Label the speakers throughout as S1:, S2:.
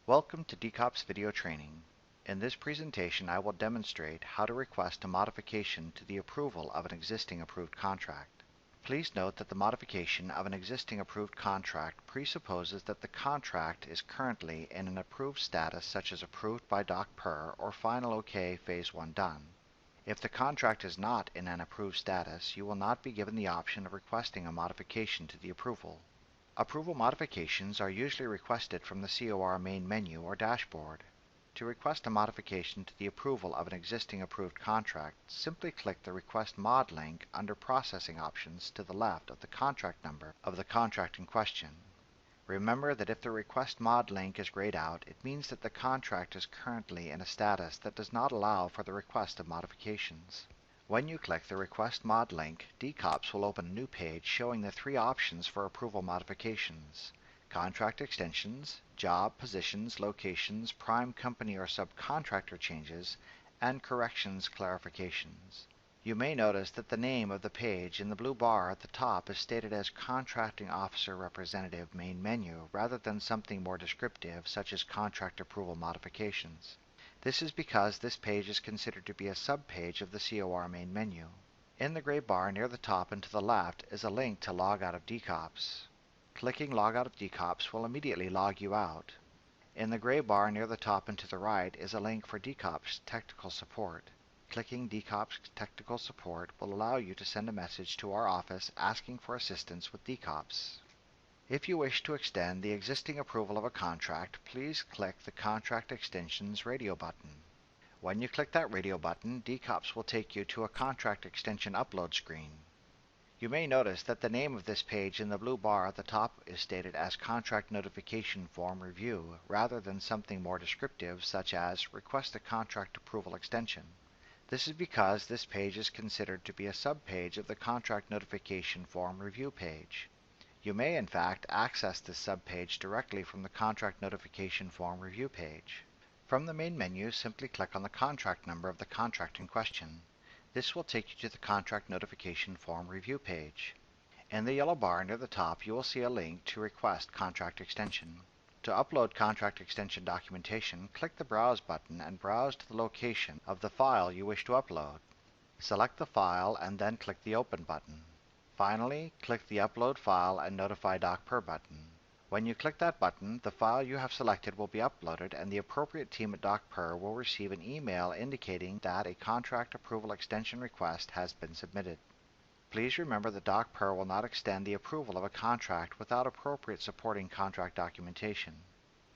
S1: Welcome to DCOPS video training. In this presentation, I will demonstrate how to request a modification to the approval of an existing approved contract. Please note that the modification of an existing approved contract presupposes that the contract is currently in an approved status such as approved by DOCPER or Final OK Phase 1 done. If the contract is not in an approved status, you will not be given the option of requesting a modification to the approval. Approval modifications are usually requested from the COR main menu or dashboard. To request a modification to the approval of an existing approved contract, simply click the Request Mod link under Processing Options to the left of the contract number of the contract in question. Remember that if the Request Mod link is grayed out, it means that the contract is currently in a status that does not allow for the request of modifications. When you click the Request Mod link, DCOPS will open a new page showing the three options for approval modifications: contract extensions, job positions, locations, prime company or subcontractor changes, and corrections clarifications. You may notice that the name of the page in the blue bar at the top is stated as Contracting Officer Representative Main Menu rather than something more descriptive such as Contract Approval Modifications. This is because this page is considered to be a sub-page of the COR main menu. In the gray bar near the top and to the left is a link to log out of DCOPS. Clicking Log out of DCOPS will immediately log you out. In the gray bar near the top and to the right is a link for DCOPS Technical Support. Clicking DCOPS Technical Support will allow you to send a message to our office asking for assistance with DCOPS. If you wish to extend the existing approval of a contract, please click the Contract Extensions radio button. When you click that radio button, DCOPS will take you to a contract extension upload screen. You may notice that the name of this page in the blue bar at the top is stated as Contract Notification Form Review rather than something more descriptive such as Request a Contract Approval Extension. This is because this page is considered to be a sub-page of the Contract Notification Form Review page. You may, in fact, access this subpage directly from the Contract Notification Form Review page. From the main menu, simply click on the contract number of the contract in question. This will take you to the Contract Notification Form Review page. In the yellow bar near the top, you will see a link to request contract extension. To upload contract extension documentation, click the Browse button and browse to the location of the file you wish to upload. Select the file and then click the Open button. Finally, click the Upload File and Notify DOCPER button. When you click that button, the file you have selected will be uploaded and the appropriate team at DOCPER will receive an email indicating that a contract approval extension request has been submitted. Please remember that DOCPER will not extend the approval of a contract without appropriate supporting contract documentation.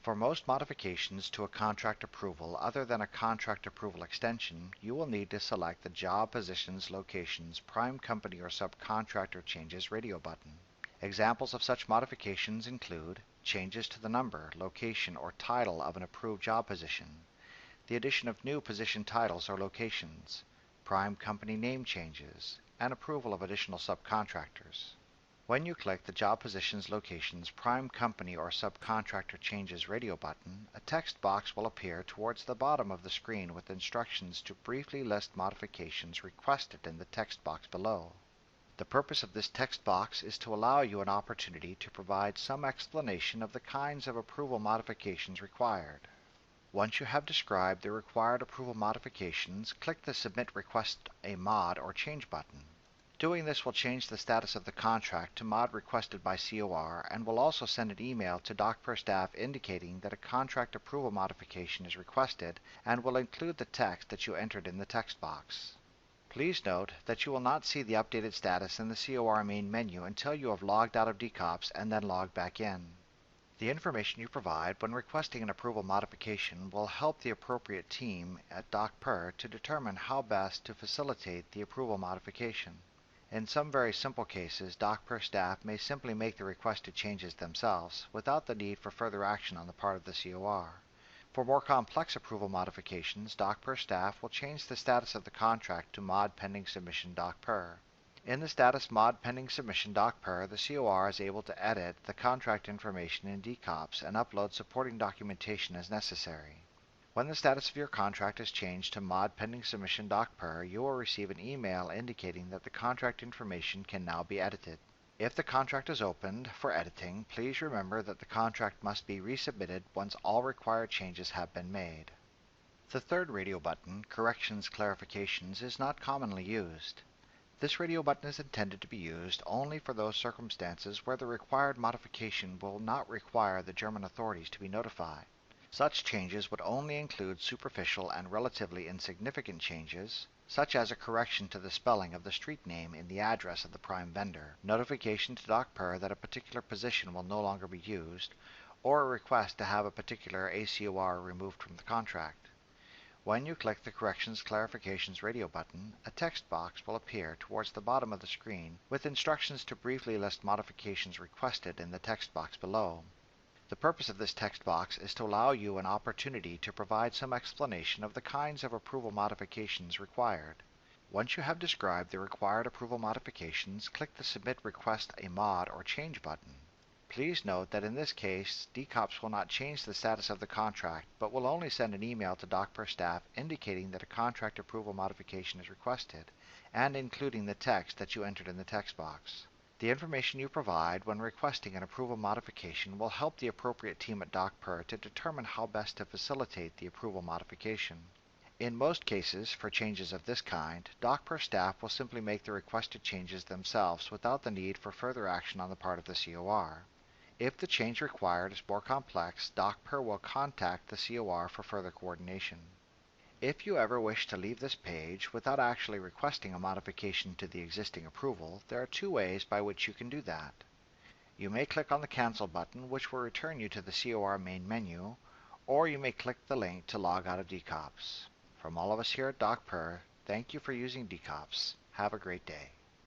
S1: For most modifications to a contract approval other than a contract approval extension, you will need to select the Job Positions, Locations, Prime Company or Subcontractor Changes radio button. Examples of such modifications include changes to the number, location, or title of an approved job position, the addition of new position titles or locations, prime company name changes, and approval of additional subcontractors. When you click the Job Positions, Locations, Prime Company or Subcontractor Changes radio button, a text box will appear towards the bottom of the screen with instructions to briefly list modifications requested in the text box below. The purpose of this text box is to allow you an opportunity to provide some explanation of the kinds of approval modifications required. Once you have described the required approval modifications, click the Submit Request a Mod or Change button. Doing this will change the status of the contract to mod requested by COR and will also send an email to DOCPER staff indicating that a contract approval modification is requested and will include the text that you entered in the text box. Please note that you will not see the updated status in the COR main menu until you have logged out of DCOPS and then logged back in. The information you provide when requesting an approval modification will help the appropriate team at DOCPER to determine how best to facilitate the approval modification. In some very simple cases, DOCPER staff may simply make the requested changes themselves without the need for further action on the part of the COR. For more complex approval modifications, DOCPER staff will change the status of the contract to Mod Pending Submission DOCPER. In the status Mod Pending Submission DOCPER, the COR is able to edit the contract information in DCOPS and upload supporting documentation as necessary. When the status of your contract is changed to Mod Pending Submission DOCPER, you will receive an email indicating that the contract information can now be edited. If the contract is opened for editing, please remember that the contract must be resubmitted once all required changes have been made. The third radio button, Corrections Clarifications, is not commonly used. This radio button is intended to be used only for those circumstances where the required modification will not require the German authorities to be notified. Such changes would only include superficial and relatively insignificant changes, such as a correction to the spelling of the street name in the address of the prime vendor, notification to DOCPER that a particular position will no longer be used, or a request to have a particular ACOR removed from the contract. When you click the Corrections Clarifications radio button, a text box will appear towards the bottom of the screen with instructions to briefly list modifications requested in the text box below. The purpose of this text box is to allow you an opportunity to provide some explanation of the kinds of approval modifications required. Once you have described the required approval modifications, click the Submit Request a Mod or Change button. Please note that in this case, DCOPS will not change the status of the contract, but will only send an email to DOCPER staff indicating that a contract approval modification is requested, and including the text that you entered in the text box. The information you provide when requesting an approval modification will help the appropriate team at DOCPER to determine how best to facilitate the approval modification. In most cases, for changes of this kind, DOCPER staff will simply make the requested changes themselves without the need for further action on the part of the COR. If the change required is more complex, DOCPER will contact the COR for further coordination. If you ever wish to leave this page without actually requesting a modification to the existing approval, there are two ways by which you can do that. You may click on the Cancel button, which will return you to the COR main menu, or you may click the link to log out of DCOPS. From all of us here at DOCPER, thank you for using DCOPS. Have a great day.